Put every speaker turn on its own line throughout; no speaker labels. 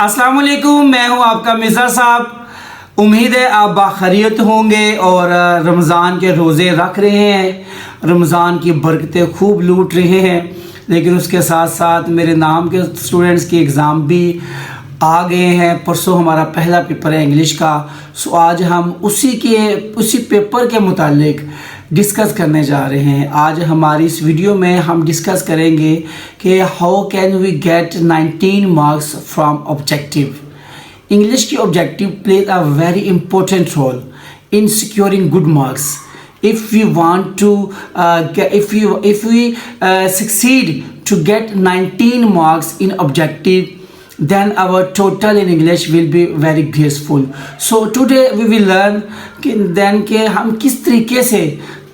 अस्सलाम वालेकुम, मैं हूं आपका मिर्ज़ा साहब। उम्मीद है आप बाखैरियत होंगे और रमज़ान के रोज़े रख रहे हैं, रमज़ान की बरकतें खूब लूट रहे हैं। लेकिन उसके साथ साथ मेरे नाम के स्टूडेंट्स की एग्ज़ाम भी आ गए हैं। परसों हमारा पहला पेपर है इंग्लिश का। सो आज हम उसी पेपर के मुतालिक डिस्कस करने जा रहे हैं। आज हमारी इस वीडियो में हम डिस्कस करेंगे कि how can we get 19 marks from objective. English की objective plays a very important role in securing good marks. If we want to if we succeed to get 19 marks in objective, then our total in English will be very graceful. So today we will learn कि हम किस तरीके से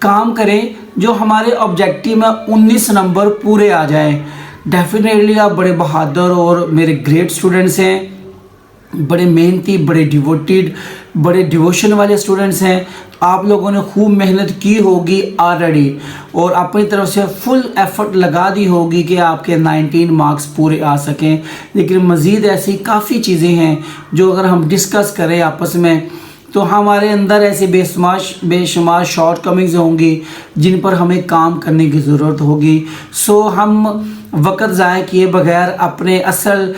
काम करें जो हमारे objective में 19 नंबर पूरे आ जाएं. डेफिनेटली आप बड़े बहादुर और मेरे ग्रेट स्टूडेंट्स हैं, बड़े मेहनती, बड़े डिवोटेड, बड़े डिवोशन वाले स्टूडेंट्स हैं. आप लोगों ने खूब मेहनत की होगी ऑलरेडी और अपनी तरफ से फुल एफर्ट लगा दी होगी कि आपके 19 मार्क्स पूरे आ सकें. लेकिन मज़ीद ऐसी काफ़ी चीज़ें हैं जो अगर हम डिस्कस करें आपस में तो हमारे अंदर ऐसे बेशुमार शॉर्ट कमिंग्स होंगी जिन पर हमें काम करने की ज़रूरत होगी. सो हम वक्त ज़ाया किए बगैर अपने असल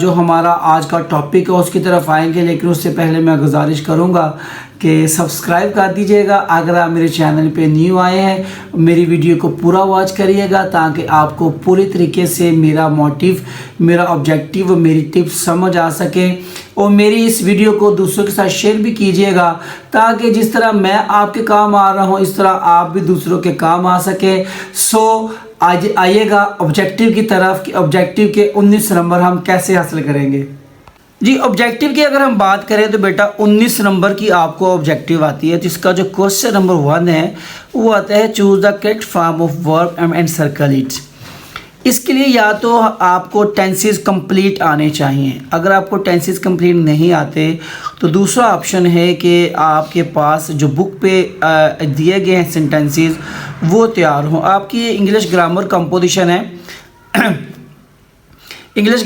जो हमारा आज का टॉपिक है उसकी तरफ आएंगे. लेकिन उससे पहले मैं गुजारिश करूँगा कि सब्सक्राइब कर दीजिएगा. अगर आप मेरे चैनल पे न्यू आए हैं, मेरी वीडियो को पूरा वॉच करिएगा ताकि आपको पूरी तरीके से मेरा मोटिव, मेरा ऑब्जेक्टिव, मेरी टिप्स समझ आ सके. और मेरी इस वीडियो को दूसरों के साथ शेयर भी कीजिएगा ताकि जिस तरह मैं आपके काम आ रहा हूँ इस तरह आप भी दूसरों के काम आ सके. सो आज आइएगा ऑब्जेक्टिव की तरफ कि ऑब्जेक्टिव के 19 नंबर हम कैसे हासिल करेंगे. जी, ऑब्जेक्टिव की अगर हम बात करें तो बेटा 19 नंबर की आपको ऑब्जेक्टिव आती है. जिसका जो क्वेश्चन नंबर 1 है वो आता है choose the correct form of verb and circle it. इसके लिए या तो आपको टेंसेस कंप्लीट आने चाहिए. अगर आपको टेंसेस कंप्लीट नहीं आते तो दूसरा ऑप्शन है कि आपके पास जो बुक पे दिए गए हैं सेंटेंसेस वो तैयार हों. आपकी इंग्लिश ग्रामर कंपोजिशन है इंग्लिश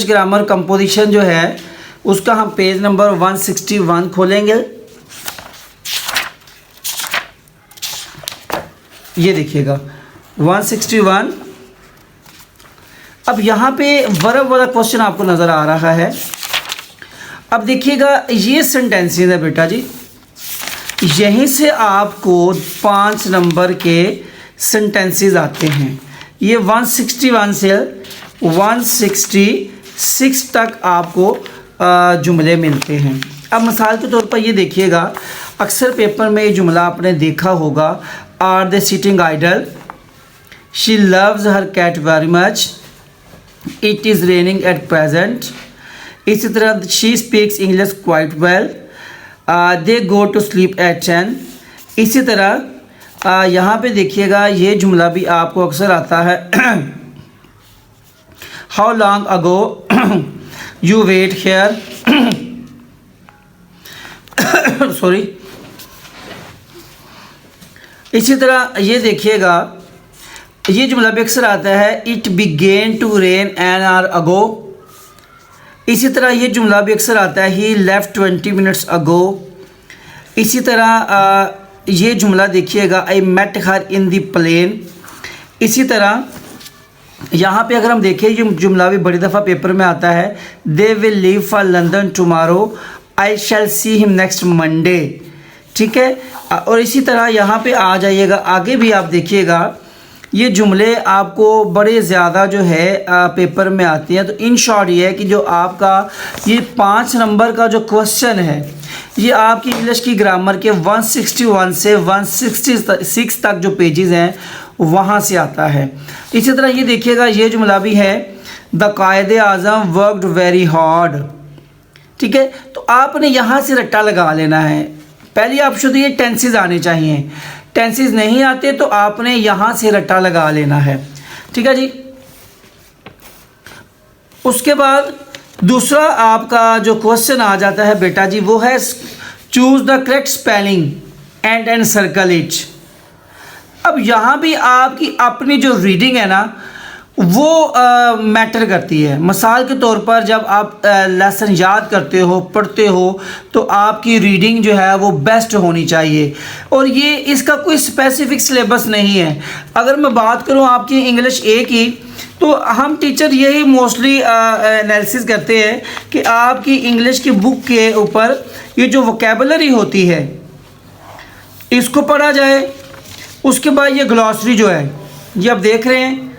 ग्रामर कंपोजिशन जो है उसका हम पेज नंबर 161 खोलेंगे. ये देखिएगा 161. अब यहाँ पे वर्ब वाला क्वेश्चन आपको नज़र आ रहा है. अब देखिएगा ये सेंटेंसेस है बेटा जी, यहीं से आपको 5 नंबर के सेंटेंसेस आते हैं. ये 161 से 166 तक आपको जुमले मिलते हैं. अब मिसाल के तौर पर ये देखिएगा, अक्सर पेपर में ये जुमला आपने देखा होगा, are they sitting idle, she loves her cat very much, it is raining at present. इसी तरह she speaks English quite well, they go to sleep at 10. इसी तरह यहाँ पे देखिएगा ये जुमला भी आपको अक्सर आता है, how long ago you wait here sorry. इसी तरह ये देखिएगा ये जुमला भी अक्सर आता है, it began to rain an hour ago. इसी तरह ये जुमला भी अक्सर आता है, ही लेफ्ट 20 मिनट्स अगो. इसी तरह ये जुमला देखिएगा, I met her in the plane. इसी तरह यहाँ पे अगर हम देखें ये जुमला भी बड़ी दफ़ा पेपर में आता है, they will leave for London tomorrow, I shall see him next Monday. ठीक है. और इसी तरह यहाँ पे आ जाइएगा, आगे भी आप देखिएगा ये जुमले आपको बड़े ज़्यादा जो है पेपर में आती हैं. तो इन शॉर्ट ये है कि जो आपका ये 5 नंबर का जो क्वेश्चन है ये आपकी इंग्लिश की ग्रामर के 161 से 166 तक जो पेजेस हैं वहाँ से आता है. इसी तरह ये देखिएगा ये जुमला भी है, द कायदे आज़म वर्कड वेरी हार्ड. ठीक है. तो आपने यहाँ से रट्टा लगा लेना है. पहली ऑप्शन तो ये टेंसेस आने चाहिए, टेंसेस नहीं आते तो आपने यहाँ से रट्टा लगा लेना है. ठीक है जी. उसके बाद दूसरा आपका जो क्वेश्चन आ जाता है बेटा जी वो है choose the correct spelling and circle it. अब यहाँ भी आपकी अपनी जो रीडिंग है ना वो मैटर करती है। मिसाल के तौर पर जब आप लेसन याद करते हो, पढ़ते हो, तो आपकी रीडिंग जो है वो बेस्ट होनी चाहिए। और ये इसका कोई स्पेसिफिक सिलेबस नहीं है। अगर मैं बात करूँ आपकी इंग्लिश ए की, तो हम टीचर यही मोस्टली एनालिसिस करते हैं कि आपकी इंग्लिश की बुक के ऊपर ये जो वोकेबलरी होती है इसको पढ़ा जाए। उसके बाद ये ग्लॉसरी जो है, ये आप देख रहे हैं,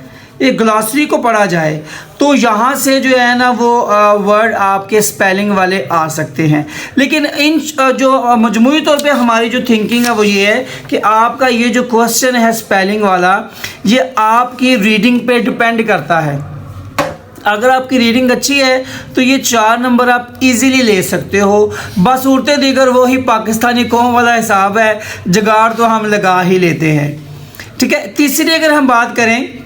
ये ग्लॉसरी को पढ़ा जाए, तो यहाँ से जो है ना वो वर्ड आपके स्पेलिंग वाले आ सकते हैं। लेकिन इन जो मजमूई तौर पे हमारी जो थिंकिंग है वो ये है कि आपका ये जो क्वेश्चन है स्पेलिंग वाला, ये आपकी रीडिंग पे डिपेंड करता है। अगर आपकी रीडिंग अच्छी है तो ये 4 नंबर आप इजीली ले सकते हो। बस उड़ते दीगर वही पाकिस्तानी कौम वाला हिसाब है, जुगाड़ तो हम लगा ही लेते हैं। ठीक है। तीसरी अगर हम बात करें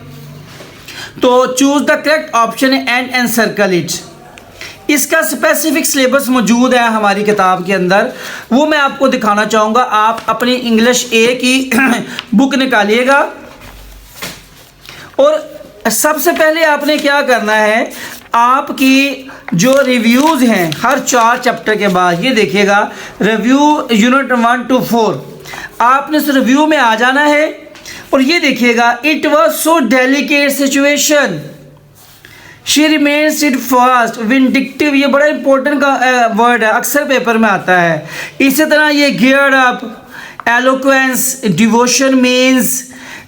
तो choose the correct option and encircle it. इसका स्पेसिफिक सिलेबस मौजूद है हमारी किताब के अंदर, वो मैं आपको दिखाना चाहूँगा। आप अपनी इंग्लिश ए की बुक निकालिएगा और सबसे पहले आपने क्या करना है, आपकी जो रिव्यूज़ हैं हर 4 चैप्टर के बाद, ये देखिएगा रिव्यू यूनिट 1 to 4, आपने इस रिव्यू में आ जाना है और ये देखिएगा it was so delicate situation, she remain steadfast, vindictive, ये बड़ा इंपॉर्टेंट का वर्ड है, अक्सर पेपर में आता है। इसी तरह ये geared up, eloquence, devotion means,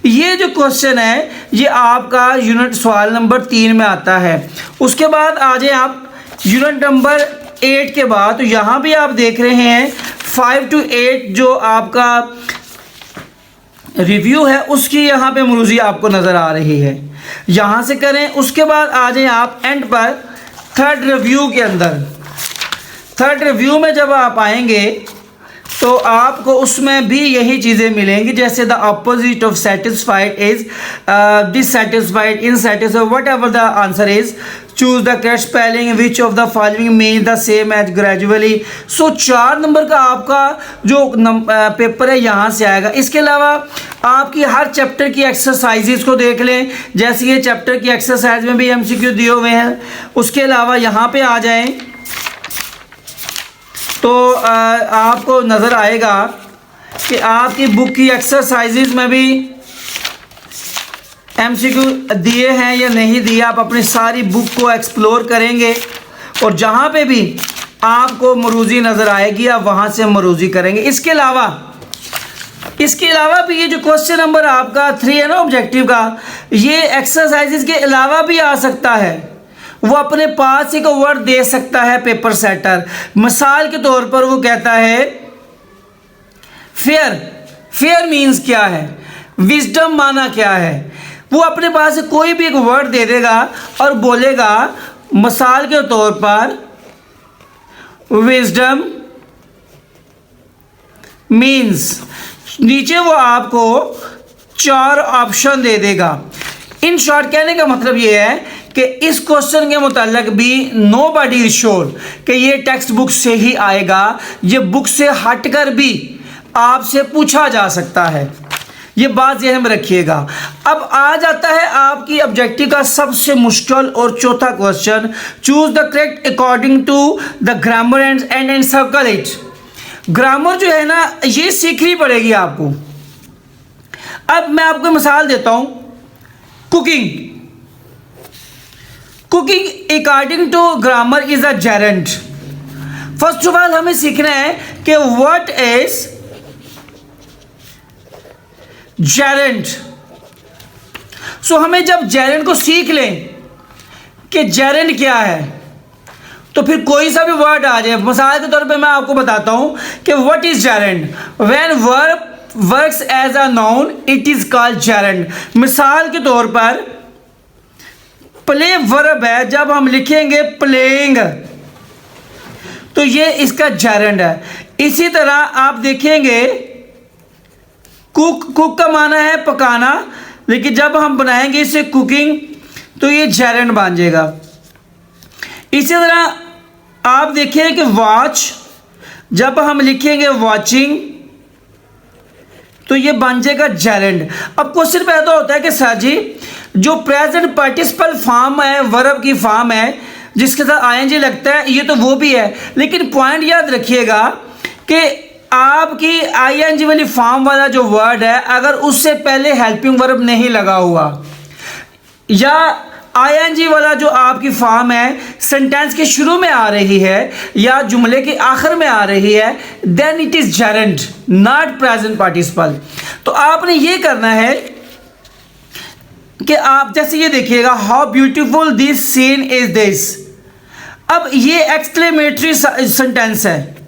ये जो क्वेश्चन है ये आपका यूनिट सवाल नंबर 3 में आता है। उसके बाद आ जाए आप यूनिट नंबर 8 के बाद, तो यहाँ भी आप देख रहे हैं 5 to 8 जो आपका रिव्यू है उसकी यहाँ पे मरूजी आपको नज़र आ रही है, यहाँ से करें। उसके बाद आ जाए आप एंड पर थर्ड रिव्यू के अंदर। थर्ड रिव्यू में जब आप आएंगे तो आपको उसमें भी यही चीज़ें मिलेंगी, जैसे the opposite of satisfied is dissatisfied, insatisfied, whatever the answer is, choose the correct spelling, which of the following mean the same as gradually. So 4 number का आपका जो पेपर है यहाँ से आएगा। इसके अलावा आपकी हर चैप्टर की एक्सरसाइजेज को देख लें, जैसे ये चैप्टर की एक्सरसाइज में भी MCQ दिए हुए हैं। उसके अलावा यहाँ पे आ जाएं तो आपको नज़र आएगा कि आपकी बुक की एक्सरसाइजेज में भी MCQ दिए हैं या नहीं दिए। आप अपनी सारी बुक को एक्सप्लोर करेंगे और जहाँ पे भी आपको मरूजी नज़र आएगी आप वहाँ से मरूजी करेंगे। इसके अलावा भी ये जो क्वेश्चन नंबर आपका 3 है ना ऑब्जेक्टिव का, ये एक्सरसाइजेज के अलावा भी आ सकता है। वो अपने पास एक वर्ड दे सकता है पेपर सेटर। मिसाल के तौर पर वो कहता है फेयर, फेयर मीन्स क्या है, विजडम माना क्या है, वो अपने पास से कोई भी एक वर्ड दे देगा और बोलेगा मिसाल के तौर पर विजडम मीन्स, नीचे वो आपको 4 ऑप्शन दे देगा। इन शॉर्ट कहने का मतलब ये है कि इस क्वेश्चन के मुताल्लिक भी नोबडी इज श्योर कि ये टेक्स्ट बुक से ही आएगा, ये बुक से हटकर भी आपसे पूछा जा सकता है, ये बात ज़हन में रखिएगा। अब आ जाता है आपकी ऑब्जेक्टिव का सबसे मुश्किल और चौथा question, choose the correct according to the grammar and circle it. Grammar जो है ना ये सीखनी पड़ेगी आपको। अब मैं आपको मिसाल देता हूं, cooking according to grammar is a gerund. First of all हमें सीखना है कि व्हाट इज जेरेंट। सो हमें जब जेरेंट को सीख लें कि जेरेंट क्या है, तो फिर कोई सा भी वर्ड आ जाए। मिसाल के तौर पे मैं आपको बताता हूं कि what is gerund, when verb works as a noun it is called gerund. मिसाल के तौर पर प्ले वर्ब है, जब हम लिखेंगे प्लेइंग तो ये इसका जेरेंट है। इसी तरह आप देखेंगे कुक का माना है पकाना, लेकिन जब हम बनाएंगे इसे कुकिंग तो ये जेरेंट बन जाएगा। इसी तरह आप देखिए कि वॉच, जब हम लिखेंगे वॉचिंग तो ये बन जाएगा जेरेंट। अब क्वेश्चन पैदा होता है कि सर जी जो प्रेजेंट पार्टिसिपल फॉर्म है, वर्ब की फॉर्म है जिसके साथ आईएनजी लगता है, ये तो वो भी है, लेकिन पॉइंट याद रखिएगा कि आपकी आईएनजी वाली फॉर्म वाला जो वर्ड है, अगर उससे पहले हेल्पिंग वर्ब नहीं लगा हुआ या आईएनजी वाला जो आपकी फॉर्म है सेंटेंस के शुरू में आ रही है या जुमले के आखिर में आ रही है, then it is gerund, not present participle. तो आपने ये करना है कि आप जैसे ये देखिएगा, how beautiful this scene is this. अब ये एक्सक्लेमेटरी सेंटेंस है,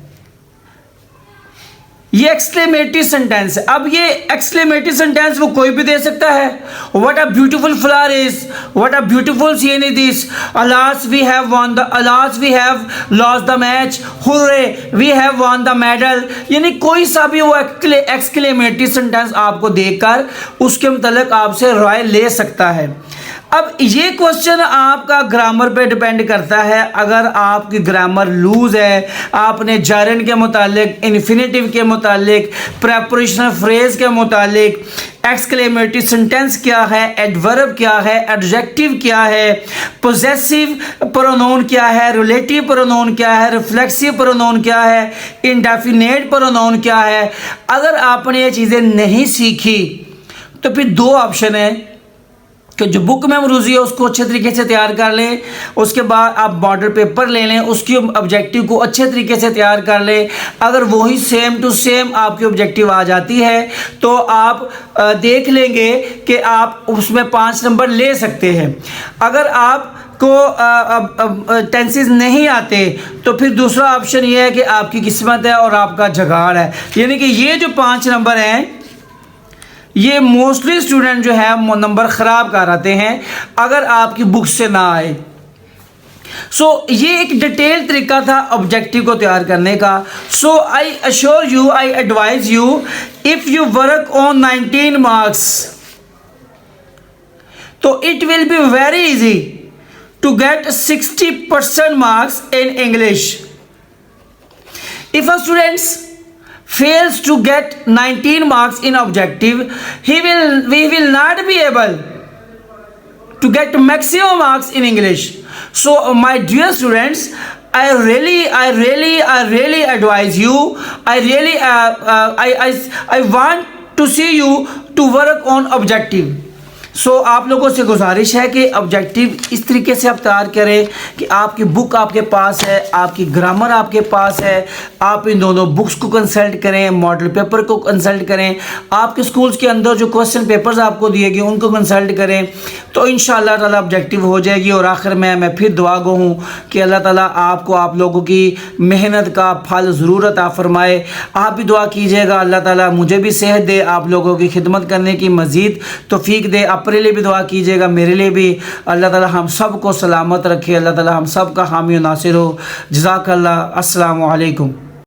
ये एक्सक्लेमेटरी सेंटेंस है। अब ये एक्सक्लेमेटरी सेंटेंस वो कोई भी दे सकता है। What a beautiful flower is, what a beautiful scene is this, alas we have won the, alas we have lost the match, hurray we have won the medal. यानी कोई सा भी वो एक्सक्लेमेटरी सेंटेंस आपको देकर उसके मुतालिक आपसे राय ले सकता है। अब ये क्वेश्चन आपका ग्रामर पे डिपेंड करता है। अगर आपकी ग्रामर लूज है, आपने जरन के मुतालिक, इन्फिनेटिव के मुतालिक, प्रेपोजिशनल फ्रेज के मुतालिक, एक्सक्लेमेटरी सेंटेंस क्या है, एडवर्ब क्या है, एडजेक्टिव क्या है, पोजेसिव प्रोनाउन क्या है, रिलेटिव प्रोनाउन क्या है, रिफ्लेक्सिव प्रोनाउन क्या है, इंडेफिनेट प्रोनाउन क्या है, अगर आपने ये चीज़ें नहीं सीखी तो फिर दो ऑप्शन है कि जो बुक में मरूजी है उसको अच्छे तरीके से तैयार कर लें, उसके बाद आप बॉर्डर पेपर ले लें, उसकी ऑब्जेक्टिव को अच्छे तरीके से तैयार कर लें। अगर वही सेम टू सेम आपकी ऑब्जेक्टिव आ जाती है तो आप देख लेंगे कि आप उसमें 5 नंबर ले सकते हैं। अगर आप को टेंसेस नहीं आते तो फिर दूसरा ऑप्शन ये है कि आपकी किस्मत है और आपका जुगाड़ है। यानी कि ये जो 5 नंबर हैं ये मोस्टली स्टूडेंट जो है नंबर ख़राब कर आते हैं अगर आपकी बुक से ना आए। ये एक डिटेल तरीका था ऑब्जेक्टिव को तैयार करने का। I assure you, I advise you, if you work on 19 marks तो it will be very easy to get 60% marks in English. If a student fails to get 19 marks in objective, we will not be able to get maximum marks in English. So my dear students, I really advise you, I want to see you to work on objective. आप लोगों से गुजारिश है कि objective इस तरीके से आप तैयार करें कि आपकी बुक आपके पास है, आपकी ग्रामर आपके पास है, आप इन दोनों बुक्स को कंसल्ट करें, मॉडल पेपर को कंसल्ट करें, आपके स्कूल्स के अंदर जो क्वेश्चन पेपर्स आपको दिए गए उनको कंसल्ट करें, तो इंशाअल्लाह ताला ऑब्जेक्टिव हो जाएगी। और आखिर में मैं फिर दुआ गो हूँ कि अल्लाह ताला आपको, आप लोगों की मेहनत का फल ज़रूर अता फरमाए। आप भी दुआ कीजिएगा अल्लाह ताला मुझे भी सेहत दे, आप लोगों की खिदमत करने की मज़ीद तौफीक दे। अपने लिए भी दुआ कीजिएगा, मेरे लिए भी। अल्लाह ताला हम सब को सलामत रखे, अल्लाह ताला हम सब का हामी और नासिर हो। जज़ाकल्लाह। अस्सलामु अलैकुम।